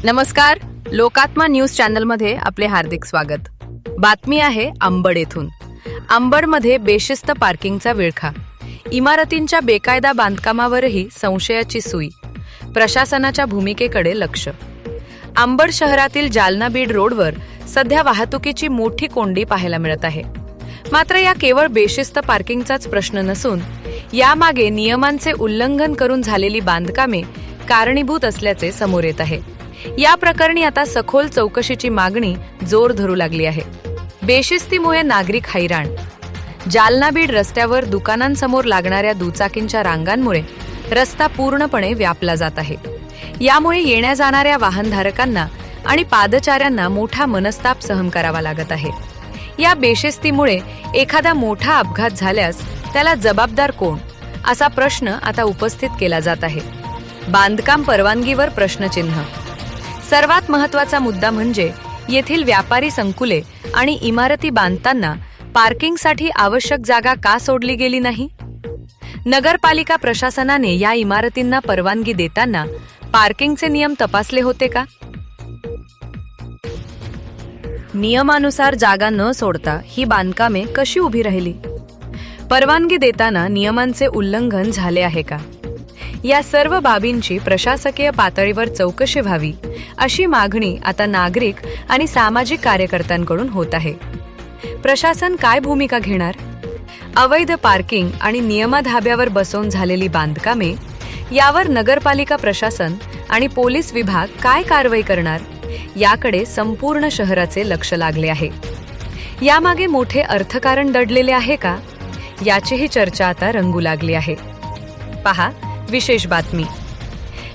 नमस्कार, लोकात्मा न्यूज चॅनलमध्ये आपले हार्दिक स्वागत। बातमी आहे अंबड येथून। अंबडमध्ये बेशिस्त पार्किंगचा विळखा, इमारतींच्या बेकायदा बांधकामावरही संशयाची सुई, प्रशासनाच्या भूमिकेकडे लक्ष। अंबड शहरातील जालना बीड रोडवर सध्या वाहतुकीची मोठी कोंडी पाहायला मिळत आहे। मात्र या केवळ बेशिस्त पार्किंगचाच प्रश्न नसून यामागे नियमांचे उल्लंघन करून झालेली बांधकामे कारणीभूत असल्याचे समोर येत आहे। या प्रकरणी आता सखोल चौकशीची मागणी जोर धरू लागली आहे। बेशिस्तीमुळे नागरिक हैराण। जालना बीड रस्त्यावर दुकानांसमोर लागणाऱ्या दुचाकींच्या रांगांमुळे रस्ता पूर्णपणे व्यापला जात आहे। यामुळे येण्या जाणाऱ्या वाहनधारकांना आणि पादचाऱ्यांना मोठा मनस्ताप सहन करावा लागत आहे। या बेशिस्तीमुळे एखादा मोठा अपघात झाल्यास त्याला जबाबदार कोण, असा प्रश्न आता उपस्थित केला जात आहे। बांधकाम परवानगीवर प्रश्नचिन्ह। सर्वात महत्त्वाचा मुद्दा म्हणजे येथील व्यापारी संकुले आणि इमारती बांधताना पार्किंगसाठी आवश्यक जागा का सोडली गेली नाही? नगरपालिका प्रशासनाने या इमारतींना परवानगी देताना पार्किंगचे नियम तपासले होते का? नियमानुसार जागा न सोडता ही बांधकामे कशी उभी राहिली? परवानगी देताना नियमांचे उल्लंघन झाले आहे का? या सर्व बाबींची प्रशासकीय पातळीवर चौकशी व्हावी, अशी मागणी आता नागरिक आणि सामाजिक कार्यकर्त्यांकडून होत आहे। प्रशासन काय भूमिका घेणार? अवैध पार्किंग आणि नियमाधाब्यावर बसवून झालेली बांधकामे यावर नगरपालिका प्रशासन आणि पोलीस विभाग काय कारवाई करणार, याकडे संपूर्ण शहराचे लक्ष लागले आहे। यामागे मोठे अर्थकारण दडलेले आहे का, याचीही चर्चा आता रंगू लागली आहे। पहा विशेष बातमी।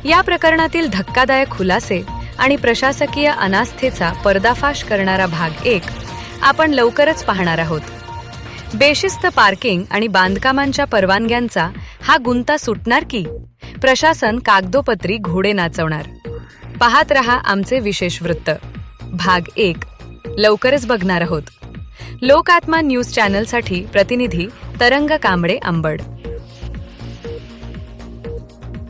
या प्रकरणातील धक्कादायक खुलासे आणि प्रशासकीय अनास्थेचा पर्दाफाश करणारा भाग 1 आपण लवकरच पाहणार आहोत। बेशिस्त पार्किंग आणि बांधकामांच्या परवानग्यांचा हा गुंता सुटणार की प्रशासन कागदोपत्री घोडे नाचवणार? पाहत रहा आमचे विशेष वृत्त भाग 1 लवकरच बघणार आहोत। लोकात्मा न्यूज चॅनलसाठी प्रतिनिधी तरंग कांबळे, अंबड।